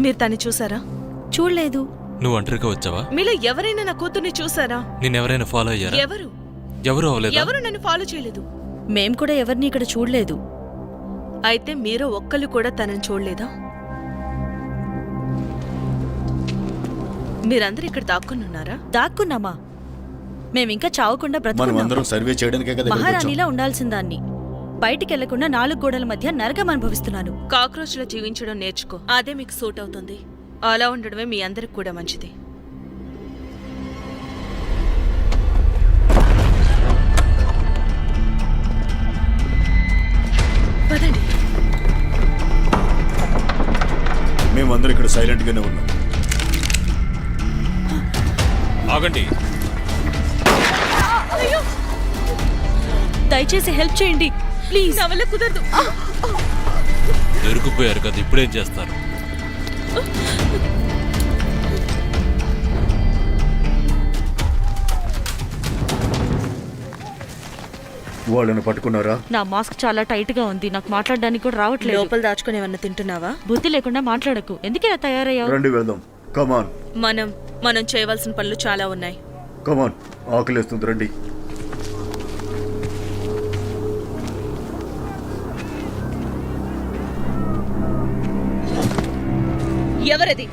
మీరు తన్ని చూసారా? చూడలేదు. నువ్వు ఒంటరిగా వచ్చావా? మీలో ఎవరైనా నా కూతుర్ని చూసారా? నిన్నెవరైనా ఫాలో అయ్యారా? ఎవరు అవ్వలేదు. ఎవరు నన్ను ఫాలో చేయలేదు. మేం కూడా ఎవరిని ఇక్కడ చూడలేదు. అయితే మీరు ఒక్కళ్ళు కూడా తనని చూడలేదా? మీరందరూ ఇక్కడ దాక్కున్నారా? దాక్కున్నామా? మేమింకా చావకుండా మనం బ్రతుకున్నాం. అందరం సర్వే చేయడానికే కదా ఇక్కడికి వచ్చాం. మహారాణిలా ఉండాల్సిందాన్ని బయటికెళ్లకుండా 4 గోడల మధ్య నరకం అనుభవిస్తున్నాను. కాక్రోచ్లా జీవించడం నేర్చుకో. అదే మీకు సూట్ అవుతుంది. అలా ఉండడమే మీ అందరికి కూడా మంచిది. పదండి. మేమందరం ఇక్కడ సైలెంట్ గానే ఉన్నాం. ఆగండి. దయచేసి హెల్ప్ చేయండి ప్లీజ్. నా వల్ల కుదరదు. దొరికిపోయారు కదా, ఇప్పుడేం చేస్తారు? వాళ్ళని పట్టుకున్నారా? నా మాస్క్ చాలా టైట్ గా ఉంది. నాకు మాట్లాడడానికి కూడా రావట్లేదు. లోపల దాచుకుని ఏమన్నా తింటున్నావా? బుద్ధి లేకుండా మాట్లాడకు. ఎందుకు ఇలా తయారయ్యావు? రండి వెళ్దాం. కమాన్ మనం చేయవలసిన పనులు చాలా ఉన్నాయి. కమాన్, ఆకలేస్తుంది, రండి. ఎవరది?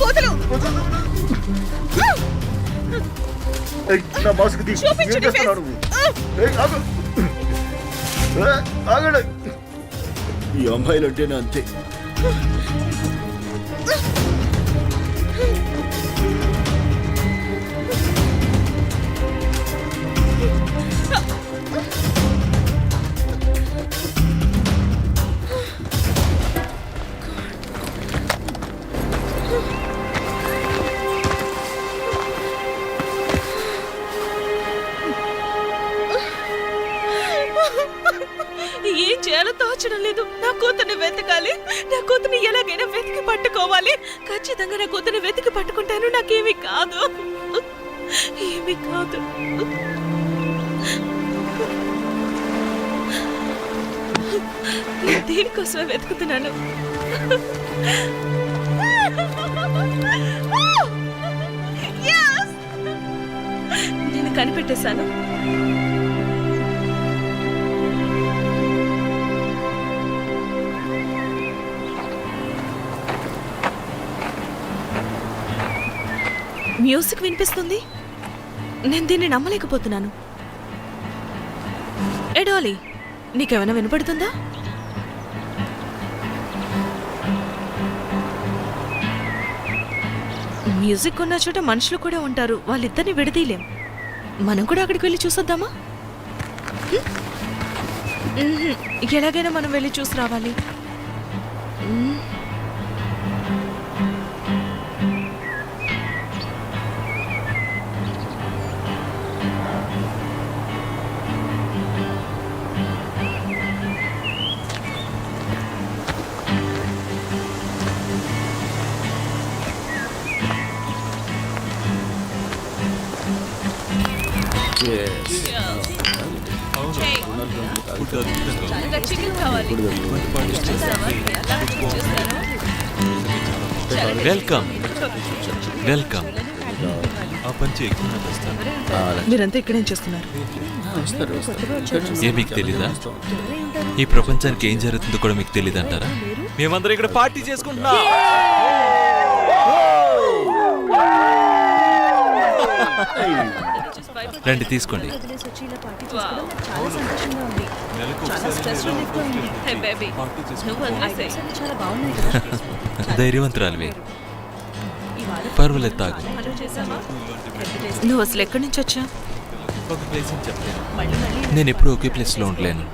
వదలు. ఏయ్, నా మాస్క్ తీసి చూపించు ఏం నీ చేస్తున్నావు face. నువ్వు? ఏయ్, ఆగు. ఆగండి. ఈ అమ్మాయిలు అంటేనే అంతే. ఏం చేయాలో తోచడం లేదు. నా కూతుర్ని వెతకాలి. నా కూతుర్ని ఎలాగైనా వెతికి పట్టుకోవాలి. ఖచ్చితంగా నా కూతుర్ని వెతికి పట్టుకుంటాను. నాకేమీ కాదు, ఏమీ కాదు. నేను దేనికోసమే వెతుకుతున్నాను. Yes! నేను కనిపెట్టేశాను. మ్యూజిక్ వినిపిస్తుంది. నేను దీన్ని నమ్మలేకపోతున్నాను. ఎడాలి, నీకేమైనా వినపడుతుందా? మ్యూజిక్ ఉన్న చోట మనుషులు కూడా ఉంటారు. వాళ్ళిద్దరిని విడదీయలేం. మనం కూడా అక్కడికి వెళ్ళి చూసొద్దామా? ఎలాగైనా మనం వెళ్ళి చూసి రావాలి. Welcome welcome. ఆ పంచి మీరంతా ఇక్కడేం చేస్తున్నారు? ఏ మీకు తెలీదా? ఈ ప్రపంచానికి ఏం జరుగుతుందో కూడా మీకు తెలీదు అంటారా? మేమందరం ఇక్కడ పార్టీ చేసుకుంటున్నాం. రండి తీసుకోండి. ధైర్యవంతురాలివే, పర్వాలేదు, తాగు. నువ్వు అసలు ఎక్కడి నుంచి వచ్చా? నేను ఎప్పుడూ ఒకే ప్లేస్లో ఉండలేను.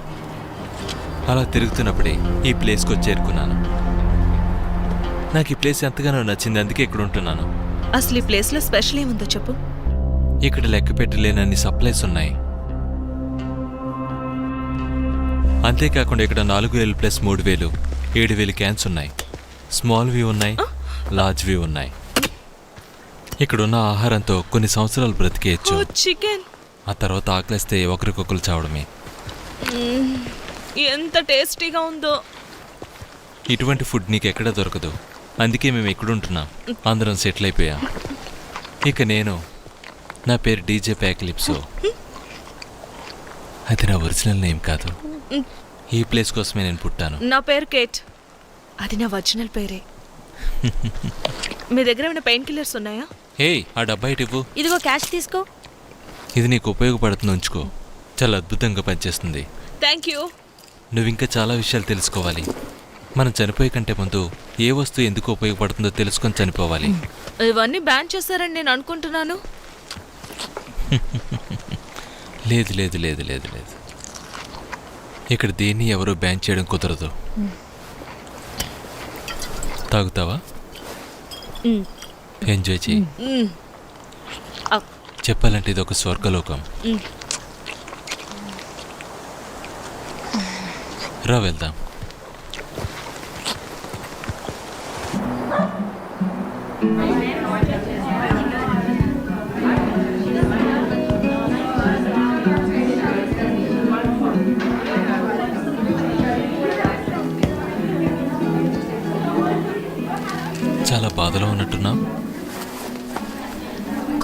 అలా తిరుగుతున్నప్పుడే ఈ ప్లేస్కి వచ్చి చేరుకున్నాను. నాకు ఈ ప్లేస్ ఎంతగానో నచ్చింది, అందుకే ఇక్కడ ఉంటున్నాను. అసలు ఈ ప్లేస్లో స్పెషల్ ఏముందో చెప్పు. ఇక్కడ లెక్క పెట్టలేనన్ని సప్లైస్ ఉన్నాయి. అంతేకాకుండా ఇక్కడ 4000 + 3000 7000 క్యాన్స్ ఉన్నాయి. స్మాల్ వ్యూ ఉన్నాయి, లాడ్జ్వి ఉన్నాయి. ఇక్కడున్న ఆహారంతో కొన్ని సంవత్సరాలు బ్రతికేయచ్చు. చికెన్ ఆ తర్వాత ఆకలిస్తే ఒకరికొకరు చావడమే. ఎంత టేస్టీగా ఉందో. ఇటువంటి ఫుడ్ నీకు ఎక్కడా దొరకదు. అందుకే మేము ఎక్కడుంటున్నాం, అందరం సెటిల్ అయిపోయాం. ఇక నా పేరు డీజే ప్యాక్లిప్సో. అది నా ఒరిజినల్ నేమ్ కాదు. ఈ ప్లేస్ కోసమే నేను పుట్టాను. నా పేరు కేట్. అది నా ఒరిజినల్ పేరే. మీ దగ్గర ఏమైనా పెయిన్ కిల్లర్స్ ఉన్నాయా? హే, ఆ డబ్బా ఇటు. ఇదిగో క్యాష్ తీసుకో. ఇది నీకు ఉపయోగపడుతుంది, ఉంచుకో. చాలా అద్భుతంగా పనిచేస్తుంది. Thank you. నువ్వు ఇంకా చాలా విషయాలు తెలుసుకోవాలి. మనం చనిపోయే కంటే ముందు ఏ వస్తువు ఎందుకు ఉపయోగపడుతుందో తెలుసుకొని చనిపోవాలి. ఇవన్నీ బ్యాన్ చేస్తారని నేను అనుకుంటున్నాను. లేదు లేదు లేదు లేదు లేదు, ఇక్కడ దేన్ని ఎవరూ బ్యాన్ చేయడం కుదరదు. తాగుతావా? ఎంజాయ్ చేయి. చెప్పాలంటే ఇది ఒక స్వర్గలోకం. రా వెళ్దాం. చాలా బాధలో ఉన్నట్టున్నావు.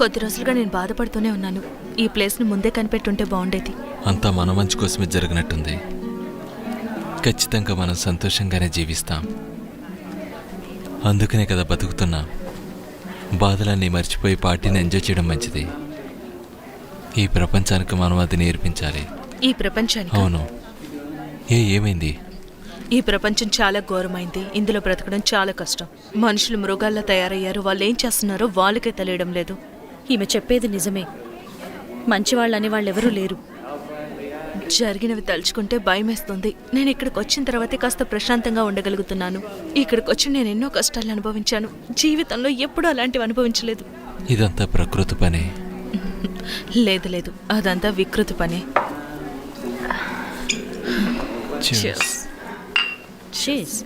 కొద్ది రోజులుగా నేను బాధపడుతూనే ఉన్నాను. ఈ ప్లేస్ని ముందే కనిపెట్టుంటే బాగుండేది. అంతా మన మంచి కోసమే జరిగినట్టుంది. ఖచ్చితంగా మనం సంతోషంగానే జీవిస్తాం. అందుకనే కదా బతుకుతున్నాం. బాధలన్నీ మర్చిపోయి పార్టీని ఎంజాయ్ చేయడం మంచిది. ఈ ప్రపంచానికి మనం అది నేర్పించాలి. ఈ ప్రపంచానికి? అవును. ఏమైంది? ఈ ప్రపంచం చాలా ఘోరమైంది. ఇందులో బ్రతకడం చాలా కష్టం. మనుషులు మృగాల్లా తయారయ్యారు. వాళ్ళు ఏం చేస్తున్నారో వాళ్ళకే తెలియడం లేదు. ఈమె చెప్పేది నిజమే. మంచివాళ్ళని వాళ్ళెవరూ లేరు. జరిగినవి తలుచుకుంటే భయమేస్తుంది. నేను ఇక్కడికి వచ్చిన తర్వాతే కాస్త ప్రశాంతంగా ఉండగలుగుతున్నాను. ఇక్కడికి వచ్చి నేను ఎన్నో కష్టాలు అనుభవించాను. జీవితంలో ఎప్పుడూ అలాంటివి అనుభవించలేదు. ఇదంతా ప్రకృతి పనే. లేదు లేదు, అదంతా వికృతి పనే. Cheers. షీస్.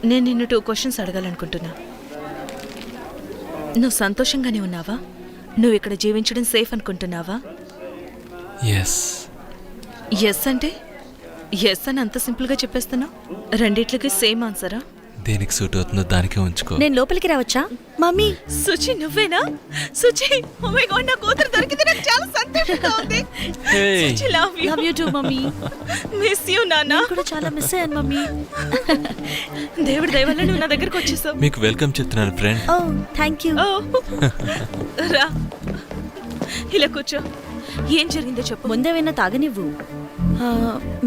నేను నిన్ను 2 క్వశ్చన్స్ అడగాలనుకుంటున్నా. నువ్వు సంతోషంగానే ఉన్నావా? నువ్వు ఇక్కడ జీవించడం సేఫ్ అనుకుంటున్నావా? ఎస్. ఎస్ అంటే ఎస్ అని అంత సింపుల్గా చెప్పేస్తున్నావు. రెండిట్లకి సేమ్ ఆన్సరా? దేనికి సూట్ అవుతుందో దానికే ఉంచుకో. నేను లోపలికి రావచ్చా? మమ్మీ. సుచి, నువ్వేనా? సుచి, ఓ మై గాడ్, నా కూతురు దొరికింది. నాకు చాలా సంతోషంగా ఉంది. Hey. Suchi, love you. Love you two mummy. Miss you నాన్న. నేను కూడా చాలా మిస్ అయ్యాను మమ్మీ. దేవుడి దయ వల్ల నువ్వు నా దగ్గరకు వచ్చేసావు. మీకు వెల్కమ్ చెప్తున్నాను friend. Oh thank you. Oh, రా, ఇలా కూర్చో. ఏం జరిగిందో చెప్పు. ముందేమైనా తాగనివ్వు.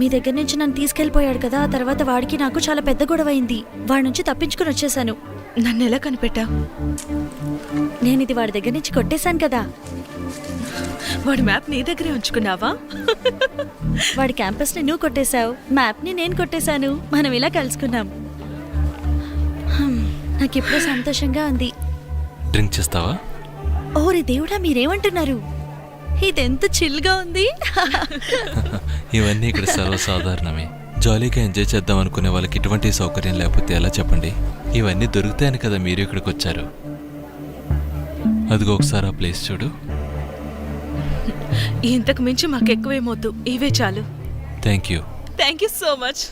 మీ దగ్గర నుంచి నన్ను తీసుకెళ్ళిపోయాడు కదా, ఆ తర్వాత వాడికి నాకు చాలా పెద్ద గొడవ అయింది. వాడి నుంచి తప్పించుకుని వచ్చేసాను. నన్ను ఎలా కనిపెట్టావు? నేను ఇది వాడి దగ్గర నుంచి కొట్టేశాను కదా. వాడి మ్యాప్ నీ దగ్గరే ఉంచుకున్నావా? వాడి క్యాంపస్ని నువ్వు కొట్టేశావు, మ్యాప్ని నేను కొట్టేశాను. మనం ఇలా కలుసుకున్నాం. నాకు ఇప్పుడు సంతోషంగా ఉంది. డ్రింక్ చేస్తావా? ఓరి దేవుడా, మీరేమంటున్నారు? ఇదెంత చిల్గా ఉంది. ఇవన్నీ ఇక్కడ సర్వసాధారణమే. జాలీగా ఎంజాయ్ చేద్దాం అనుకునే వాళ్ళకి ఇటువంటి సౌకర్యం లేకపోతే ఎలా చెప్పండి? ఇవన్నీ దొరుకుతాయని కదా మీరు ఇక్కడికి వచ్చారు. అదిగో ఒకసారి ఆ ప్లేస్ చూడు. ఇంతకు మించి మాకు ఎక్కువేమొద్దు, ఇవే చాలు. Thank you. Thank you so much.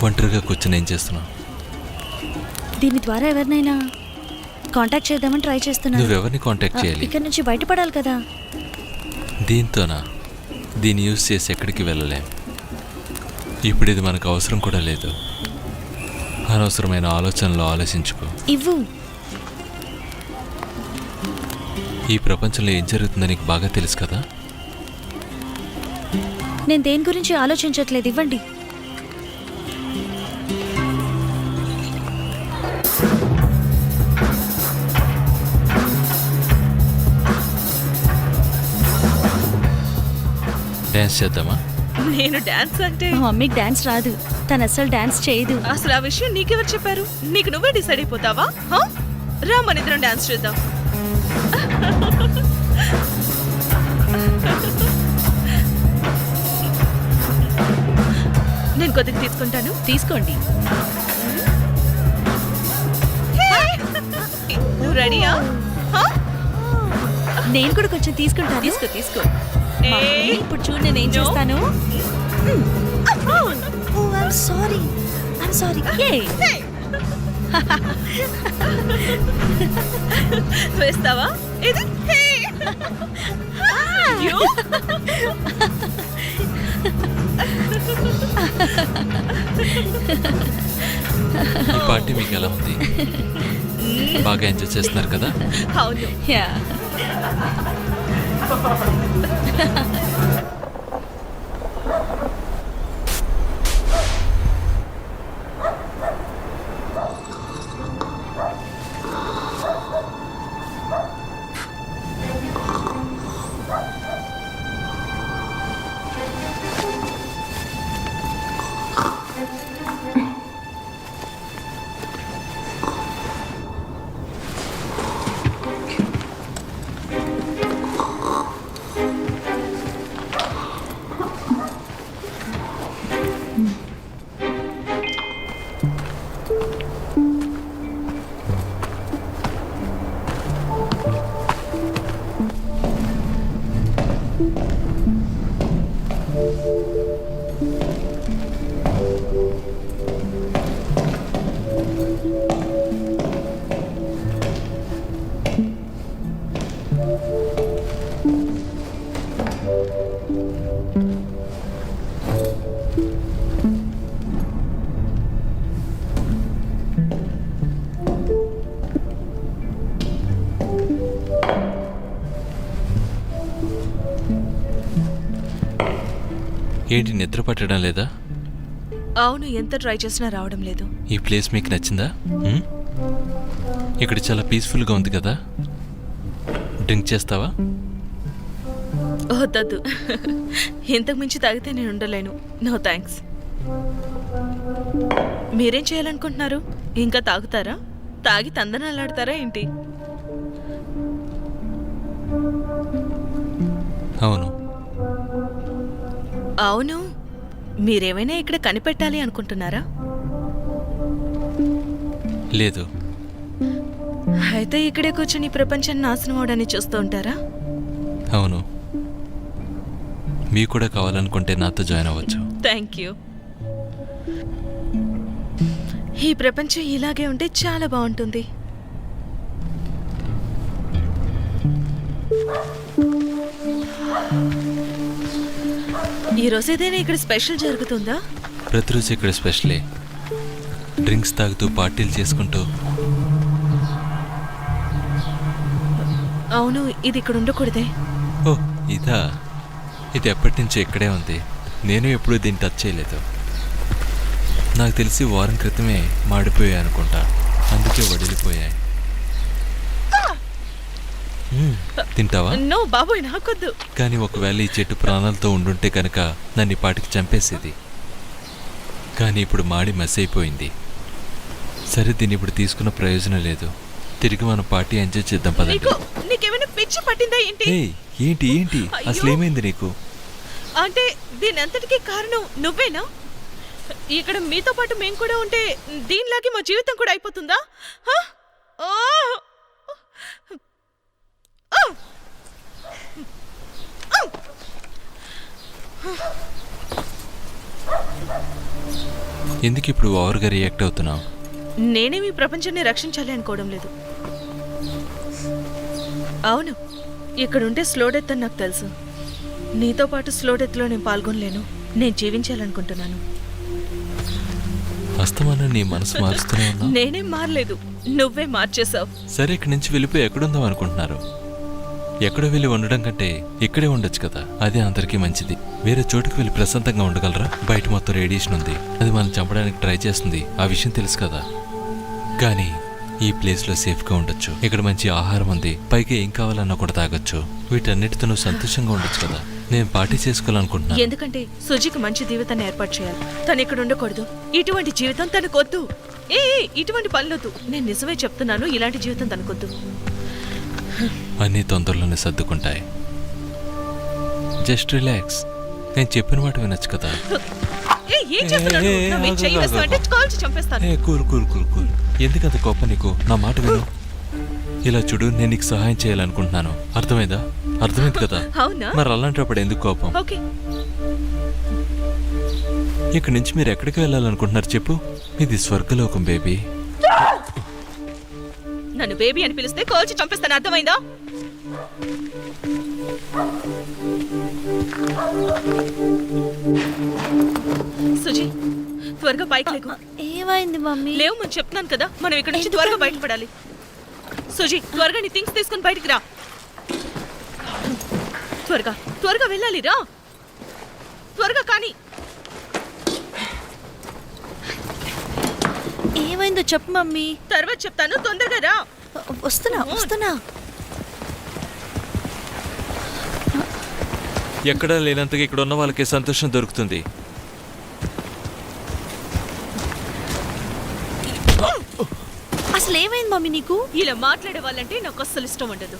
ఒంటరిగా కూర్చొని ఏం చేస్తున్నావు? దీని ద్వారా ఎవరినైనా కాంటాక్ట్ చేద్దామని ట్రై చేస్తున్నాను. నువ్వెవరిని కాంటాక్ట్ చేయాలి? ఇక్కడ నుంచి బయటపడాలి కదా. దీంతోనా? దీన్ని యూజ్ చేసి ఎక్కడికి వెళ్ళలేం. ఇప్పుడు ఇది మనకు అవసరం కూడా లేదు. అనవసరమైన ఆలోచనలు ఆలోచించుకో. ఇవ్వు. ఈ ప్రపంచంలో ఏం జరుగుతుందో నీకు బాగా తెలుసు కదా. నేను దేని గురించి ఆలోచించట్లేదు, ఇవ్వండి. డ్యాన్స్ చేద్దామా? నేను డాన్స్ అంటే మా మమ్మీకి డాన్స్ రాదు. తను అస్సలు డాన్స్ చేయదు. అసలు ఆ విషయం నీకెవరు చెప్పారు? నీకు నువ్వే డిసైడ్ అయిపోతావా? హా? రా మన ఇద్దరం డాన్స్ చేద్దాం. నేను కొద్దిగా తీసుకుంటాను. తీసుకోండి. నువ్వు రెడీయా? హా? నేను కూడా కొంచెం తీసుకుంటాను. తీసుకో తీసుకో. మమ్మీ, ఇప్పుడు చూడు నేను ఏం చేస్తాను. సారీ. వేస్తావా? ఇది You? ఈ పార్టీ మీకు ఎలా ఉంది? బాగా ఎంజాయ్ చేస్తున్నారు కదా? అవును. యా. ఏంటి నిద్ర పట్టడం లేదా? అవును, ఎంత ట్రై చేసినా రావడం లేదు. ఈ ప్లేస్ మీకు నచ్చిందా? ఇక్కడ చాలా పీస్ఫుల్గా ఉంది కదా. డ్రింక్ చేస్తావా? వద్దద్దు. ఇంతకు మించి తాగితే నేను ఉండలేను. No thanks. మీరేం చేయాలనుకుంటున్నారు? ఇంకా తాగుతారా? తాగి తందనాలాడతారా ఏంటి? అవును. అవును, మీరేమైనా ఇక్కడ కనిపెట్టాలి అనుకుంటున్నారా? లేదు. అయితే ఇక్కడే కూర్చొని ఈ ప్రపంచాన్ని నాశనం అవడాన్ని చూస్తూ ఉంటారా? అవును. మీకు కూడా కావాలనుకుంటే నాతో జాయిన్ అవ్వచ్చు. Thank you. ఈ ప్రపంచం ఇలాగే ఉంటే చాలా బాగుంటుంది. ఈరోజు ఏదైనా ఇక్కడ స్పెషల్ జరుగుతుందా? ప్రతిరోజు ఇక్కడ స్పెషలే. డ్రింక్స్ తాగుతూ పార్టీలు చేసుకుంటూ. అవును, ఇది ఇక్కడ ఉండకూడదే. ఓ ఇదా? ఇది ఎప్పటి నుంచో ఇక్కడే ఉంది. నేను ఎప్పుడూ దీన్ని టచ్ చేయలేదు. నాకు తెలిసి వారం క్రితమే మాడిపోయాయి అనుకుంటా. అందుకే వడిలిపోయాయి. తింటావా? నో బాబోయ్, నాకొద్దు. కానీ ఒకవేళ ఈ చెట్టు ప్రాణాలతో ఉండుంటే కనుక నన్ను ఈ పాటికి చంపేసేది. కానీ ఇప్పుడు మాడి మసి అయిపోయింది. సరే, దీన్ని ఇప్పుడు తీసుకున్న ప్రయోజనం లేదు. తిరిగి మనం పార్టీ ఎంజాయ్ చేద్దాం పదండి. నీకేమైనా పిచ్చి పట్టిందా ఏంటి? ఏంటి ఏంటి అసలు ఏమైంది నీకు? అంటే దీని అంతటికీ కారణం నువ్వేనా? ఇక్కడ మీతో పాటు మేము కూడా ఉంటే దీనిలాగే మా జీవితం కూడా అయిపోతుందా? ఎందుకు ఇప్పుడు ఓవర్గా రియాక్ట్ అవుతున్నావు? నేనేమి ప్రపంచాన్ని రక్షించాలి అనుకోవడం లేదు. అవును, ఇక్కడుంటే స్లో డెత్ అని నాకు తెలుసు. నీతో పాటు స్లో డెత్లో నేను పాల్గొనలేను. నేను జీవించాలనుకుంటున్నాను. అస్తమానం నీ మనసు మారుస్తూనే ఉన్నా. నేనేం మారలేదు, నువ్వే మార్చేశావు. సరే, ఇక్కడి నుంచి వెళ్ళిపోయి ఎక్కడుందాం అనుకుంటున్నారు? ఎక్కడో వెళ్ళి ఉండడం కంటే ఇక్కడే ఉండొచ్చు కదా. అదే అందరికీ మంచిది. వేరే చోటుకు వెళ్ళి ప్రశాంతంగా ఉండగలరా? బయట మొత్తం రేడియేషన్ ఉంది. అది మనం చంపడానికి ట్రై చేస్తుంది. ఆ విషయం తెలుసు కదా. కానీ ఈ ప్లేస్లో సేఫ్గా ఉండొచ్చు. ఇక్కడ మంచి ఆహారం ఉంది, పైగా ఏం కావాలన్నా కూడా తాగొచ్చు. వీటన్నిటితో నువ్వు సంతోషంగా ఉండొచ్చు కదా. నేను పార్టీ చేసుకోవాలనుకుంటున్నాను. ఎందుకంటే సుజికి మంచి జీవితాన్ని ఏర్పాటు చేయాలి. తను ఇక్కడ ఉండకూడదు. ఇటువంటి జీవితం తనకొద్దు. ఇటువంటి పనులొద్దు. నేను నిజమే చెప్తున్నాను, ఇలాంటి జీవితం తనకొద్దు. అన్నీ తొందరలోనే సర్దుకుంటాయి. Just relax. నేను చెప్పిన మాట వినొచ్చు కదా. ఏం చెప్తున్నాను? నా మీద చెయ్యి వేస్తావు అంటే కాల్చి చంపేస్తాను. Cool cool cool cool. ఎందుకంత కోపం నీకు? నా మాట విను. ఇలా చూడు, నేను నీకు సహాయం చేయాలనుకుంటున్నాను. అర్థమైందా? అర్థమైంది కదా. అవునా? మరి అలాంటప్పుడు ఎందుకు కోపం? ఓకే, ఇక్కడి నుంచి మీరు ఎక్కడికి వెళ్ళాలనుకుంటున్నారు చెప్పు? ఇది స్వర్గలోకం బేబీ. నన్ను బేబీ అని పిలిస్తే కాల్చి చంపేస్తాను. అర్థమైందా? సుజీ, త్వరగా పైకి లేకు. ఏమైంది మమ్మీ? లేవు, మనం చెప్తున్నాను కదా, మనం ఇక్కడ నుంచి త్వరగా బయటపడాలి. సుజీ, త్వరగా నీ థింగ్స్ తీసుకుని బయటికి రా. త్వరగా త్వరగా వెళ్ళాలి, రా త్వరగా. కానీ ఏమైందో చెప్పు మమ్మీ. తర్వాత చెప్తాను, తొందరగా రా. వస్తున్నా. ఎక్కడా లేనంతగా ఇక్కడ ఉన్న వాళ్ళకి సంతోషం దొరుకుతుంది. అసలు ఏమైంది మమ్మీ నీకు? ఇలా మాట్లాడే వాళ్ళంటే నాకు అస్సలు ఇష్టం ఉండదు.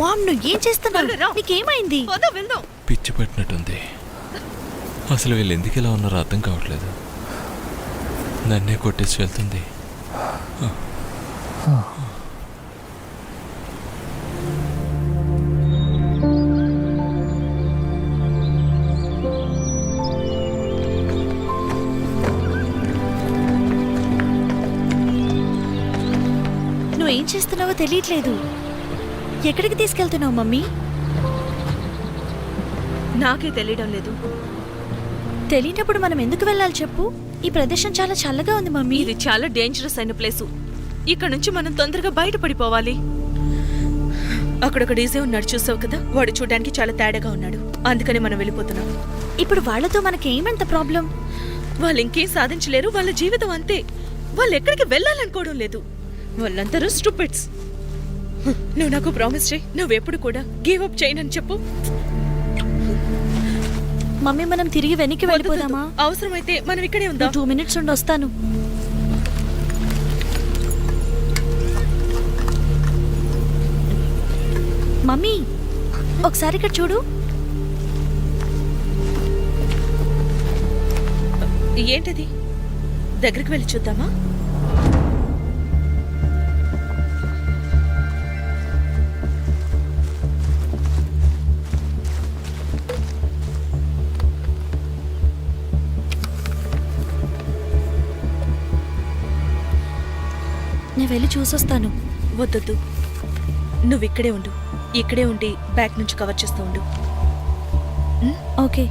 మామ్, నువ్వు ఏం చేస్తున్నావు? త్వరగా రా. నీకేమైంది? పద వెళ్దాం. పిచ్చి పట్టినట్టుంది. అసలు వీళ్ళు ఎందుకు ఇలా ఉన్నారో అర్థం కావట్లేదు. నన్నే కొట్టేసి వెళ్తుంది. నువ్వేం చేస్తున్నావో తెలియట్లేదు. ఎక్కడికి తీసుకెళ్తున్నావు మమ్మీ? నాకే తెలియడం లేదు. తెలియనప్పుడు మనం ఎందుకు వెళ్ళాలి చెప్పు? ఈ ప్రదేశం చాలా చల్లగా ఉంది మమ్మీ. ఇది చాలా డేంజరస్ అయిన ప్లేసు. ఇక్కడ నుంచి మనం తొందరగా బయటపడిపోవాలి. అక్కడ ఒక డీజే ఉన్నాడు, చూసావు కదా? వాడు చూడడానికి చాలా తేడాగా ఉన్నాడు. అందుకని మనం వెళ్ళిపోతున్నాం. ఇప్పుడు వాళ్ళతో మనకేమంత ప్రాబ్లం? వాళ్ళు ఇంకేం సాధించలేరు. వాళ్ళ జీవితం అంతే. వాళ్ళు ఎక్కడికి వెళ్ళాలనుకోవడం లేదు. వాళ్ళందరూ స్టూపిడ్స్. నువ్వు నాకు ప్రామిస్ చేయి, నువ్వెప్పుడు కూడా గివ్ అప్ చేయనని చెప్పు. మమ్మీ, మనం తిరిగి వెనక్కి వెళ్ళిపోదామా? అవసరమైతే మనం ఇక్కడే ఉందాం. 2 minutes ఉండి వస్తాను. మమ్మీ, ఒకసారి ఇక్కడ చూడు. ఏంటది? దగ్గరికి వెళ్ళి చూద్దామా? నేను వెళ్ళి చూసొస్తాను. వద్దొద్దు, నువ్వు ఇక్కడే ఉండు. ఇక్కడే ఉండి బ్యాక్ నుంచి కవర్ చేస్తూ ఉండు. ఓకే.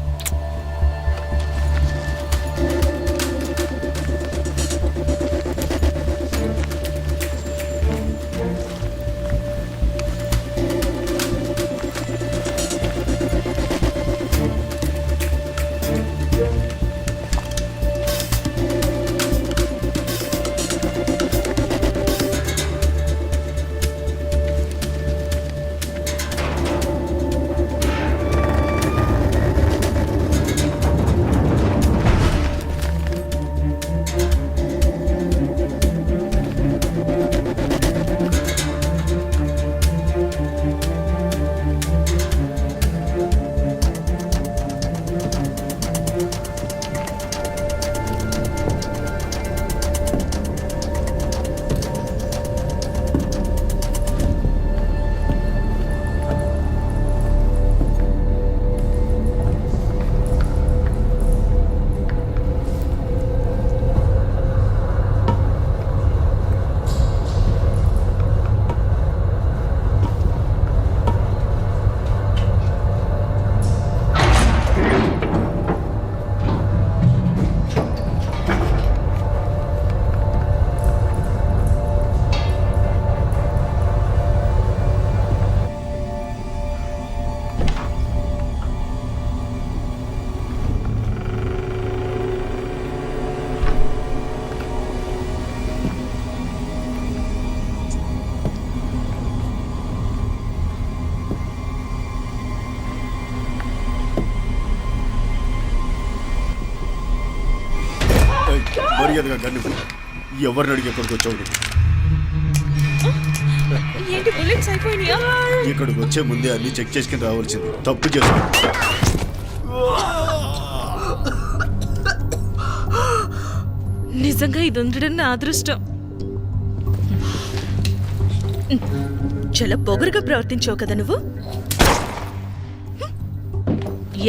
మర్యాదగా గన్ను. ఎవరిని అడిగి ఎక్కడికి వచ్చావు నువ్వు? ఏంటి బుల్లెట్స్ అయిపోయినాయా? ఇక్కడికి వచ్చే ముందే అన్ని చెక్ చేసుకుని రావాల్సింది. తప్పు చేస్తా. నిజంగా ఇది ఉండడం నా అదృష్టం. చాలా పొగరుగా ప్రవర్తించావు కదా నువ్వు.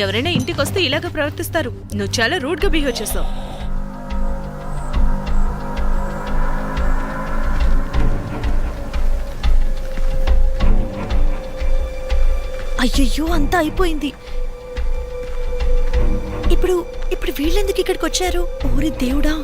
ఎవరైనా ఇంటికి వస్తే ఇలాగ ప్రవర్తిస్తారు. నువ్వు చాలా రూడ్ గా బిహేవ్ చేసావు. అయ్యయ్యో అంతా అయిపోయింది. ఇప్పుడు ఇప్పుడు వీళ్ళెందుకు ఇక్కడికి వచ్చారు? ఓరి దేవుడా!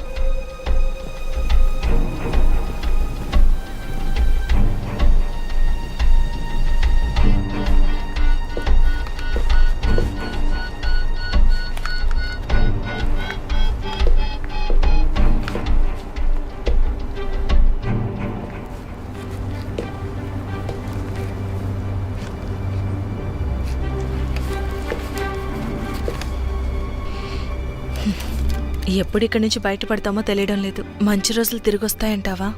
ఎప్పుడు ఇక్కడి నుంచి బయటపడతామో తెలియడం లేదు. మంచి రోజులు తిరిగి వస్తాయంటావా?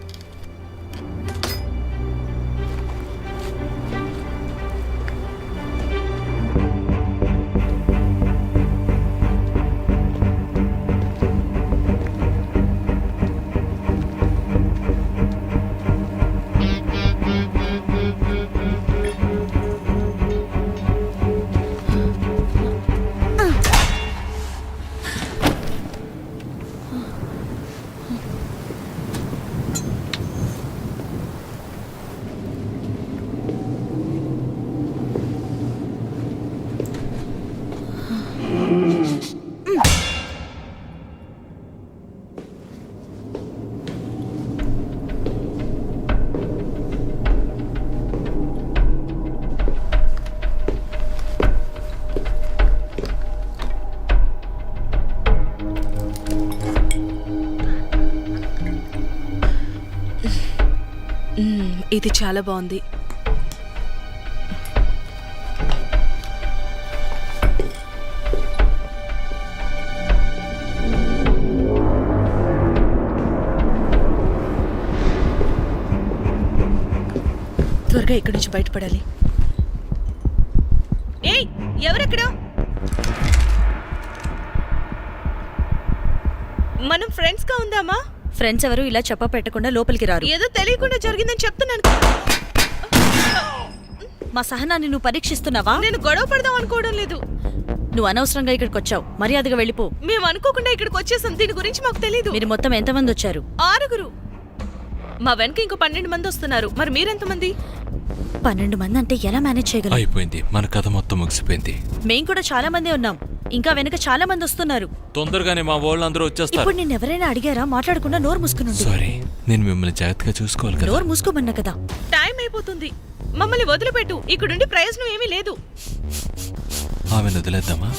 ఇది చాలా బాగుంది. త్వరగా ఇక్కడి నుంచి బయటపడాలి. ఏయ్, ఎవరెక్కడ? మనం ఫ్రెండ్స్ గా ఉందామా? ఫ్రెండ్స్ ఎవరు ఇలా చెప్ప పెట్టకుండా లోపలికి రారు. ఏదో తెలియకుండా జరిగిందని చెప్తున్నాను. మా సహనాన్ని నువ్వు పరీక్షిస్తున్నావా? నేను గొడవ పడదాం అనుకోవడం లేదు. నువ్వు అనవసరంగా ఇక్కడికి వచ్చావు. మర్యాదగా వెళ్ళిపో. మేము అనుకోకుండా ఇక్కడికి వచ్చేసాం. దీని గురించి మాకు తెలీదు. మీరు మొత్తం ఎంతమంది వచ్చారు? 6. మా వెనక ఇంకో 12 మంది వస్తున్నారు. మరి మీరెంతమంది? 12 మంది అంటే ఎలా మేనేజ్ చేయగలరు? అయిపోయింది, మన కథ మొత్తం ముగిసిపోయింది. మేం కూడా చాలా మంది ఉన్నాం. ఇంకా వెనక చాలా మంది వస్తున్నారు. తొందరగానే మా వాళ్ళందరూ వచ్చేస్తారు. ఇప్పుడు నేను ఎవరైనా అడిగారా? మాట్లాడకుండా నోరు మూసుకుని ఉండు. సారీ, నేను మిమ్మల్ని జాగ్రత్తగా చూసుకోవాలి కదా. నోరు మూసుకోమన్నా కదా. టైం అయిపోతుంది. మమ్మల్ని వదిలిపెట్టు. ఇక్కడుండి ప్రయోజనం ఏమీ లేదు. ఆమెను వదిలేద్దామా?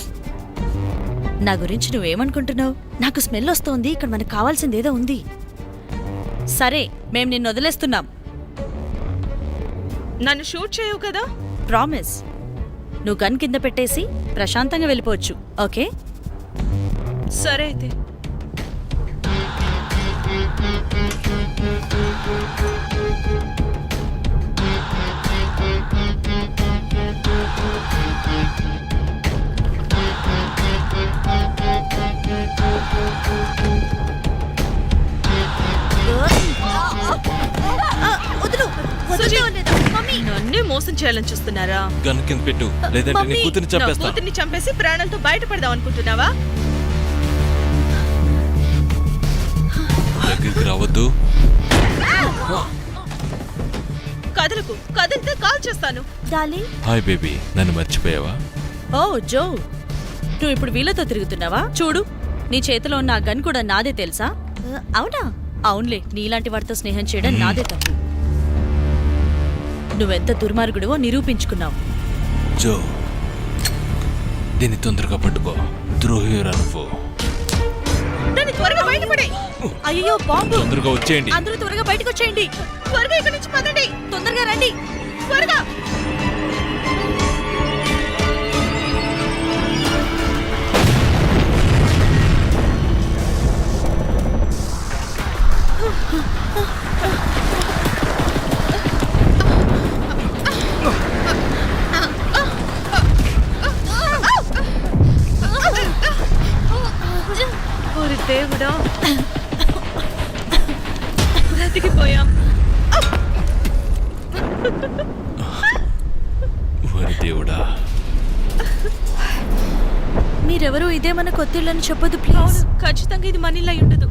నా గురించి నువ్వేమనుకుంటున్నావు? నాకు స్మెల్ వస్తోంది. ఇక్కడ మనకు కావాల్సిందేదో ఉంది. సరే, మేం నిన్ను వదిలేస్తున్నాం. నన్ను షూట్ చేయవు కదా? ప్రామిస్. నువ్వు గన్ కింద పెట్టేసి ప్రశాంతంగా వెళ్ళిపోవచ్చు. ఓకే? సరే అయితే. నన్నే మోసం చేయాలని చూస్తున్నారా? గన్ కింద పెట్టు, లేదంటే నీ కూతుర్ని నా చంపేస్తా. కూతుర్ని చంపేసి ప్రాణాలతో బయటపడదాం అనుకుంటున్నావా? దగ్గరికి రావద్దు. కదలకు. కదిలితే కాల్ చేస్తాను. డార్లింగ్. హాయ్ బేబీ, నన్ను మర్చిపోయావా? ఓ జో, నువ్వు ఇప్పుడు వీళ్ళతో తిరుగుతున్నావా? చూడు, నీ చేతిలో ఉన్న ఆ గన్ కూడా నాదే తెలుసా? అవునా? అవునులే, నీలాంటి వాడితో స్నేహం చేయడం నాదే తప్పు. నువ్వెంత దుర్మార్గుడివో నిరూపించుకున్నావు. జో, దీన్ని తొందరగా పట్టుకో. ద్రోహిరా నువ్వు. దాన్ని త్వరగా బయటపడే. అయ్యో బాంబు! తొందరగా వచ్చేయండి. అందరూ త్వరగా బయటకు వచ్చేయండి. త్వరగా ఇక్కడి నుంచి పదండి. తొందరగా రండి. త్వరగా. ఓరి దేవుడా, బ్రతికిపోయాం. ఓరి దేవుడా. మీరెవరూ ఇదే మన కొత్తిళ్ళని చెప్పొద్దు ప్లీజ్. అవును, ఖచ్చితంగా ఇది మనీలా ఉండదు.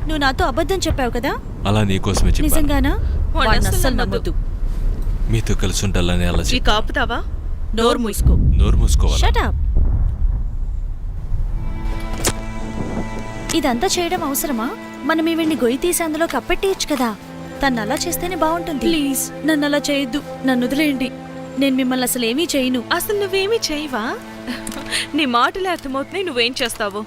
నువ్వు నాతో అబద్ధం చెప్పావు కదా, అలా నీకోసమే చెప్పాను. నిజంగానా? వాడిని వాడిని అస్సలు అస్సలు నమ్మొద్దు. నమ్మొద్దు. మీతో కలిసి ఉండాలని అలా ఈ కాపుతావా? నోరు మూసుకో. నోరు మూసుకోవాలి. Shut up. ఇదంతా చేయడం అవసరమా? మనం ఈవిడ్ని గొయ్యి తీసి అందులో కప్పెట్టేయచ్చు కదా. తను అలా చేస్తేనే బాగుంటుంది. ప్లీజ్ నన్ను అలా చేయొద్దు, నన్ను వదిలేయండి. నేను మిమ్మల్ని అసలు ఏమీ చేయను. అసలు నువ్వేమీ చేయవా? నీ మాటలే అర్థమవుతున్నాయి నువ్వేం చేస్తావో.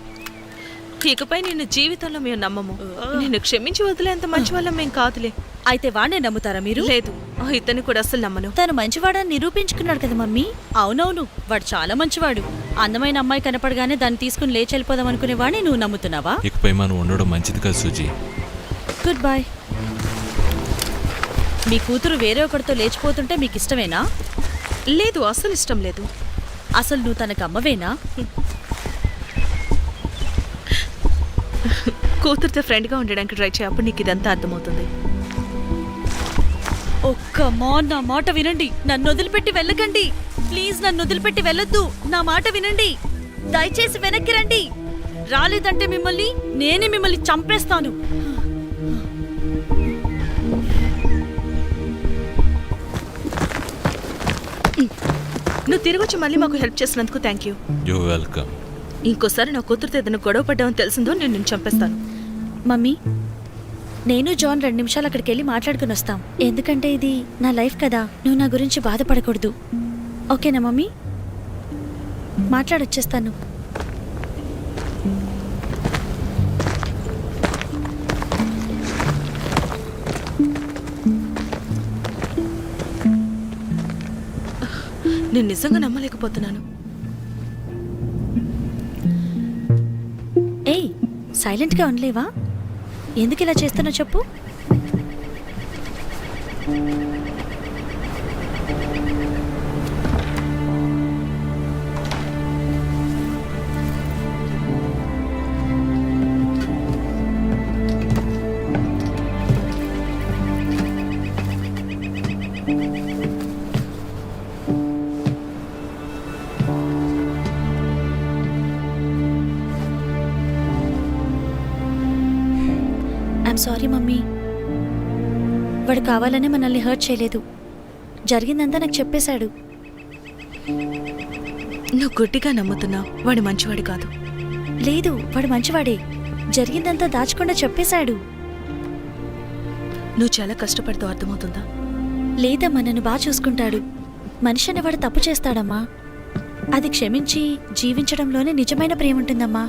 ఇకపై నిన్ను జీవితంలో మేము నమ్మము. నిన్ను క్షమించి వదిలేంత మంచి వాళ్ళం మేం కాదులే. అయితే వాడినే నమ్ముతారా మీరు? లేదు, ఇతన్ని కూడా అసలు నమ్మను. తను మంచివాడని నిరూపించుకున్నాడు కదా మమ్మీ. అవునవును, వాడు చాలా మంచివాడు. అందమైన అమ్మాయి కనపడగానే దాన్ని తీసుకుని లేచి వెళ్ళిపోదాం అనుకునేవాడిని నువ్వు నమ్ముతున్నావా? ఇకపై మనం ఉండడం మంచిది కాదు సూజీ. Good bye. మీ కూతురు వేరే ఒకరితో లేచిపోతుంటే మీకు ఇష్టమేనా? లేదు, అసలు ఇష్టం లేదు. అసలు నువ్వు తనకు అమ్మవేనా? కూతురుతో ఫ్రెండ్గా ఉండడానికి ట్రై చేయ, అప్పుడు నీకు ఇదంతా అర్థమవుతుంది. ఒక్క నా మాట వినండి. నన్ను వదిలిపెట్టి వెళ్ళకండి ప్లీజ్. నన్ను వదిలిపెట్టి వెళ్ళొద్దు. నా మాట వినండి. దయచేసి వెనక్కి రండి. రాలేదంటే నేనే మిమ్మల్ని చంపేస్తాను. నువ్వు తిరిగి వచ్చి మళ్ళీ మాకు హెల్ప్ చేసినందుకు థ్యాంక్ యూ. You welcome. ఇంకోసారి నా కూతురుతో ఏదైనా గొడవ పడ్డామని తెలిసిందో నేను నిన్ను చంపేస్తాను. మమ్మీ, నేను జాన్ 2 నిమిషాలు అక్కడికి వెళ్ళి మాట్లాడుకుని వస్తాం. ఎందుకంటే ఇది నా లైఫ్ కదా. నువ్వు నా గురించి బాధపడకూడదు. ఓకేనా మమ్మీ? మాట్లాడొచ్చేస్తాను. నేను నిజంగా నమ్మలేకపోతున్నాను. ఏయ్, సైలెంట్గా ఉండలేవా? ఎందుకు ఇలా చేస్తున్నావు చెప్పు. I'm sorry mummy. వాడు కావాలనే మనల్ని హర్ట్ చేయలేదు. జరిగిందంతా నాకు చెప్పేశాడు. నువ్వు గుడ్డిగా నమ్ముతున్నావు. వాడు మంచివాడు కాదు. లేదు, వాడు మంచివాడే. జరిగిందంతా దాచకుండా చెప్పేశాడు. నువ్వు చాలా కష్టపడుతూ అర్థమవుతుందా? లేదమ్మా, నన్ను బాగా చూసుకుంటాడు. మనిషి అనేవాడు తప్పు చేస్తాడమ్మా. అది క్షమించి జీవించడంలోనే నిజమైన ప్రేమ ఉంటుందమ్మా.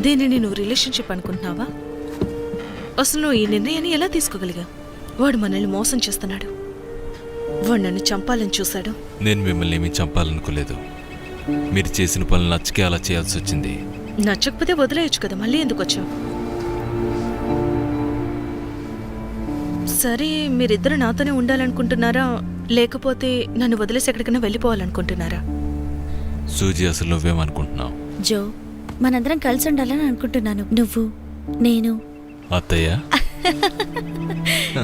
దీనిని నువ్వు రిలేషన్షిప్ అనుకుంటున్నావా? అసలు నువ్వు ఈ నిర్ణయాన్ని ఎలా తీసుకోగలిగా? వాడు మనల్ని మోసం చేస్తున్నాడు. వాడు నన్ను చంపాలని చూశాడు. నేను మిమ్మల్ని ఏమీ చంపాలనుకోలేదు. మీరు చేసిన పనులు నచ్చకే అలా చేయాల్సి వచ్చింది. నచ్చకపోతే వదిలేయచ్చు కదా, మళ్ళీ ఎందుకు వచ్చావు? సరే, మీరిద్దరు నాతోనే ఉండాలనుకుంటున్నారా, లేకపోతే నన్ను వదిలేసి ఎక్కడికైనా వెళ్ళిపోవాలనుకుంటున్నారా? సూజీ, అసలు నువ్వేమనుకుంటున్నావు? జో, మనందరం కలిసి ఉండాలని అనుకుంటున్నాను. నువ్వు, నేను. అత్తయ్య,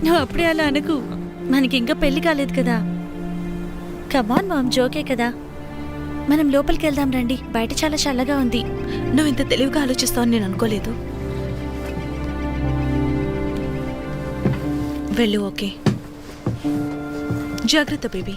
నువ్వు అప్పుడే అలా అనుకు. మనకి ఇంకా పెళ్లి కాలేదు కదా. కమాన్ మామ్, జోకే కదా. మనం లోపలికి వెళ్దాం రండి. బయట చాలా చల్లగా ఉంది. నువ్వు ఇంత తెలివిగా ఆలోచిస్తావని నేను అనుకోలేదు. వెళ్ళు. ఓకే, జాగ్రత్త బేబీ.